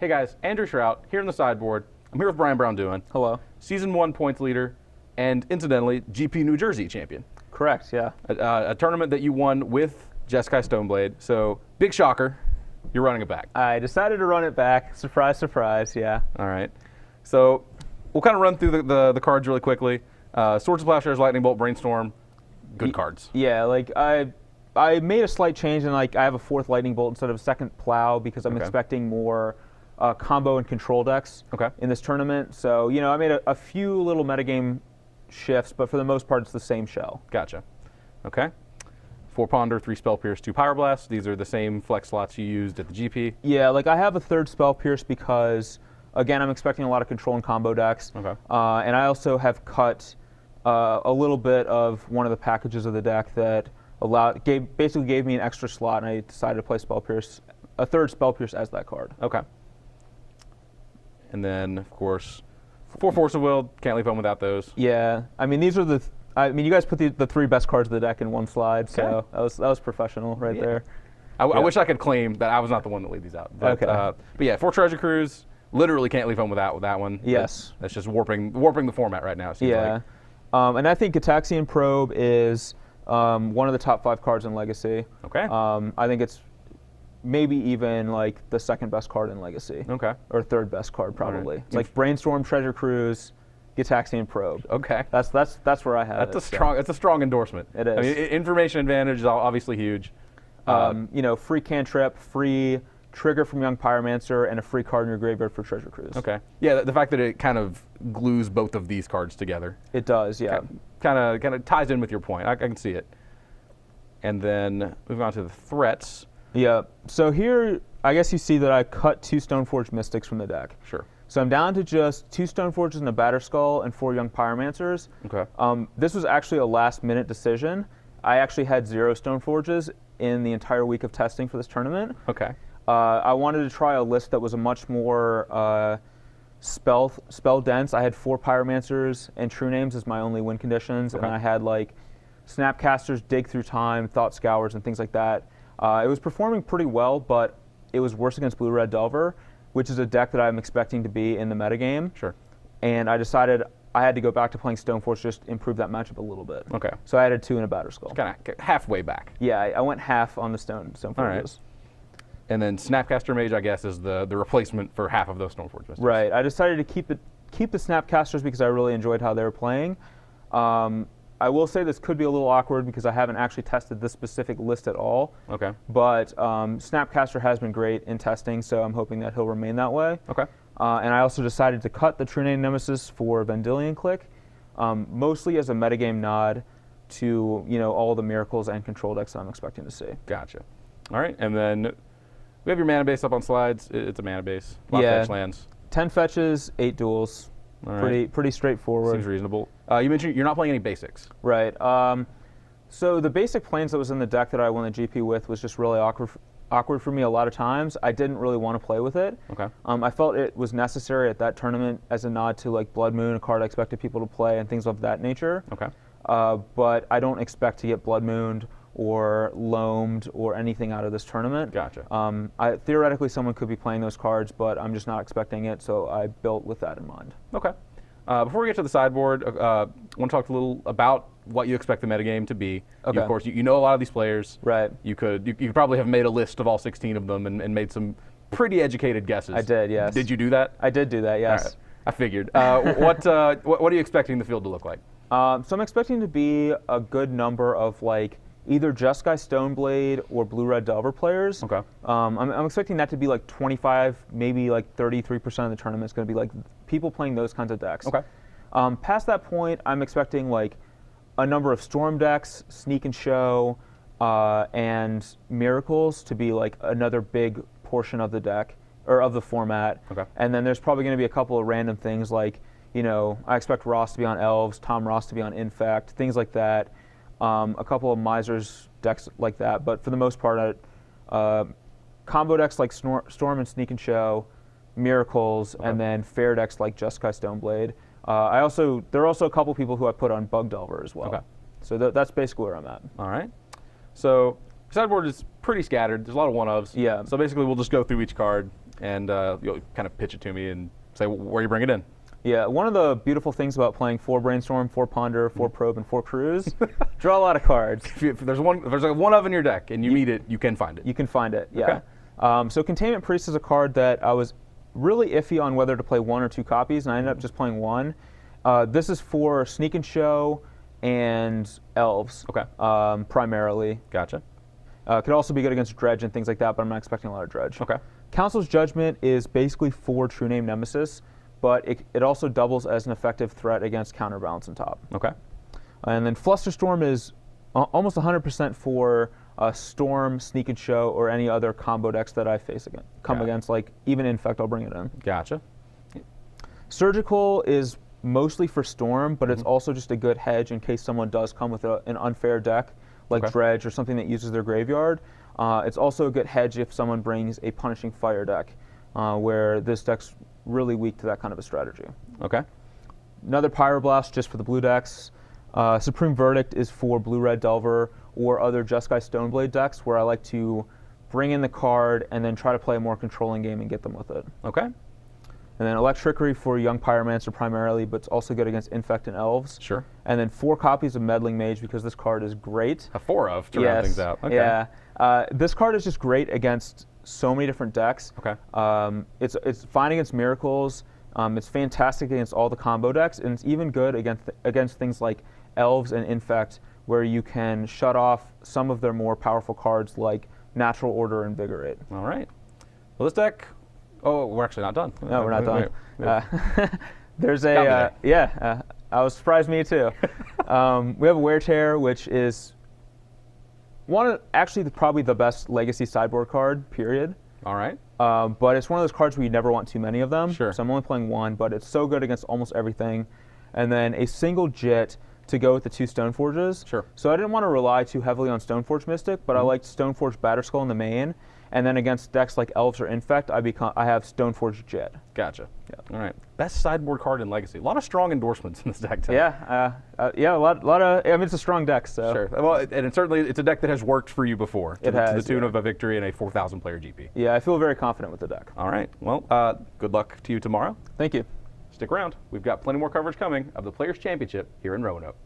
Hey guys, Andrew Shrout here in the sideboard. I'm here with Braun-Duin. Hello. Season 1 points leader, and incidentally, GP New Jersey champion. Correct, yeah. A tournament that you won with Jeskai Stoneblade. So, big shocker, you're running it back. I decided to run it back. Surprise, surprise, yeah. All right. So, we'll kind of run through the cards really quickly. Swords of Plowshares, Lightning Bolt, Brainstorm, good cards. Yeah, like I made a slight change, and like I have a 4th Lightning Bolt instead of a 2nd Plow because I'm expecting more combo and control decks in this tournament. So, you know, I made a few little metagame shifts, but for the most part, it's the same shell. Gotcha. Okay. 4 Ponder, 3 Spell Pierce, 2 Pyroblast. These are the same flex slots you used at the GP. Yeah, like I have a 3rd Spell Pierce because, again, I'm expecting a lot of control and combo decks. Okay. And I also have cut a little bit of one of the packages of the deck that basically gave me an extra slot, and I decided to play Spell Pierce, a 3rd Spell Pierce as that card. Okay. And then, of course, 4 Force of Will. Can't leave home without those. Yeah, I mean these are you guys put the 3 best cards of the deck in one slide, so that was professional right there. I wish I could claim that I was not the one that laid these out. But, okay. But yeah, 4 Treasure Cruise. Literally can't leave home without that one. Yes. That's just warping the format right now. It seems like. And I think Gitaxian Probe is one of the top 5 cards in Legacy. Okay. I think it's maybe even like the 2nd best card in Legacy. Okay. Or 3rd best card probably. Right. It's like Brainstorm, Treasure Cruise, Gitaxian Probe. Okay. That's where I have it. That's a strong endorsement. It is. I mean, information advantage is obviously huge. You know, free cantrip, free trigger from Young Pyromancer, and a free card in your graveyard for Treasure Cruise. Okay. Yeah, the fact that it kind of glues both of these cards together. It does, yeah. Kind of ties in with your point. I can see it. And then moving on to the threats. Yeah. So here, I guess you see that I cut 2 Stoneforge Mystics from the deck. Sure. So I'm down to just 2 Stoneforges and a Batterskull and 4 Young Pyromancers. Okay. This was actually a last-minute decision. I actually had 0 Stoneforges in the entire week of testing for this tournament. Okay. I wanted to try a list that was a much more spell dense. I had 4 Pyromancers and True Names as my only win conditions, and I had like Snapcasters, Dig Through Time, Thought Scours, and things like that. It was performing pretty well, but it was worse against Blue-Red Delver, which is a deck that I'm expecting to be in the metagame. Sure. And I decided I had to go back to playing Stoneforge just to improve that matchup a little bit. Okay. So I added 2 in a Batterskull. Kind of halfway back. Yeah, I went half on the Stoneforges. All right. And then Snapcaster Mage, I guess, is the replacement for half of those Stoneforge Mystics. Right. I decided to keep the Snapcasters because I really enjoyed how they were playing. I will say this could be a little awkward because I haven't actually tested this specific list at all. Okay. But Snapcaster has been great in testing, so I'm hoping that he'll remain that way. Okay. And I also decided to cut the True Name Nemesis for Vendilion Click, mostly as a metagame nod to all the miracles and control decks that I'm expecting to see. Gotcha. All right, and then we have your mana base up on slides. It's a mana base. A lot of fetch lands. 10 fetches, 8 duels. All right. Pretty straightforward. Seems reasonable. You mentioned you're not playing any basics. Right. So the basic planes that was in the deck that I won the GP with was just really awkward for me a lot of times. I didn't really want to play with it. Okay. I felt it was necessary at that tournament as a nod to like Blood Moon, a card I expected people to play, and things of that nature. Okay. But I don't expect to get Blood Mooned or loamed or anything out of this tournament. Gotcha. Theoretically, someone could be playing those cards, but I'm just not expecting it, so I built with that in mind. Okay. Before we get to the sideboard, I want to talk a little about what you expect the metagame to be. Okay. Of course, you know a lot of these players. Right. You could probably have made a list of all 16 of them and made some pretty educated guesses. I did, yes. Did you do that? I did do that, yes. All right. I figured. What are you expecting the field to look like? So I'm expecting to be a good number of like either Jeskai Stoneblade or Blue-Red Delver players. Okay. I'm expecting that to be like 25, maybe like 33% of the tournament is going to be like people playing those kinds of decks. Okay. Past that point, I'm expecting like a number of Storm decks, Sneak and Show, and Miracles to be like another big portion of the deck or of the format. Okay. And then there's probably going to be a couple of random things like, I expect Ross to be on Elves, Tom Ross to be on Infect, things like that. A couple of Misers decks like that, but for the most part, combo decks like Storm and Sneak and Show, Miracles, and then fair decks like Jeskai Stoneblade. There are also a couple people who I put on Bug Delver as well. Okay. So that's basically where I'm at. All right. So sideboard is pretty scattered. There's a lot of one-ofs. Yeah. So basically, we'll just go through each card and you'll kind of pitch it to me and say where you bring it in. Yeah, one of the beautiful things about playing 4 Brainstorm, 4 Ponder, 4 Probe, and 4 Cruise, draw a lot of cards. If there's like one of in your deck and you need it, you can find it. You can find it, yeah. Okay. So Containment Priest is a card that I was really iffy on whether to play 1 or 2 copies, and I ended up just playing 1. This is for Sneak and Show and Elves, primarily. Gotcha. Could also be good against Dredge and things like that, but I'm not expecting a lot of Dredge. Okay. Council's Judgment is basically for True Name Nemesis, but it also doubles as an effective threat against Counterbalance on top. Okay. And then Flusterstorm is almost 100% for Storm, Sneak and Show, or any other combo decks that I face against, like even Infect, I'll bring it in. Gotcha. Surgical is mostly for Storm, but it's also just a good hedge in case someone does come with an unfair deck, like Dredge or something that uses their graveyard. It's also a good hedge if someone brings a Punishing Fire deck, where this deck's really weak to that kind of a strategy. Okay. Another Pyroblast just for the blue decks. Supreme Verdict is for Blue-Red Delver or other Jeskai Stoneblade decks where I like to bring in the card and then try to play a more controlling game and get them with it. Okay. And then Electrickery for Young Pyromancer primarily, but it's also good against Infect and Elves. Sure. And then 4 copies of Meddling Mage because this card is great. 4 of to round things out. Okay. Yeah. This card is just great against so many different decks. Okay. It's fine against Miracles. It's fantastic against all the combo decks, and it's even good against things like Elves and Infect, where you can shut off some of their more powerful cards like Natural Order and Invigorate. All right. Well, this deck. Oh, we're actually not done. No, we're not done. Wait. There's a I was surprised, me too. We have a Wear Tear, which is probably the best Legacy sideboard card, period. All right. But it's one of those cards where you never want too many of them. Sure. So I'm only playing 1, but it's so good against almost everything. And then a single Jit to go with the 2 Stoneforges. Sure. So I didn't want to rely too heavily on Stoneforge Mystic, but I liked Stoneforge Batterskull in the main. And then against decks like Elves or Infect, I have Stoneforge Jit. Gotcha. Yeah. All right. Best sideboard card in Legacy. A lot of strong endorsements in this deck. Too. Yeah. A lot of. I mean, it's a strong deck. So. Sure. Well, and it's a deck that has worked for you before. To the tune of a victory in a 4,000 player GP. Yeah, I feel very confident with the deck. All right. Well, good luck to you tomorrow. Thank you. Stick around. We've got plenty more coverage coming of the Players' Championship here in Roanoke.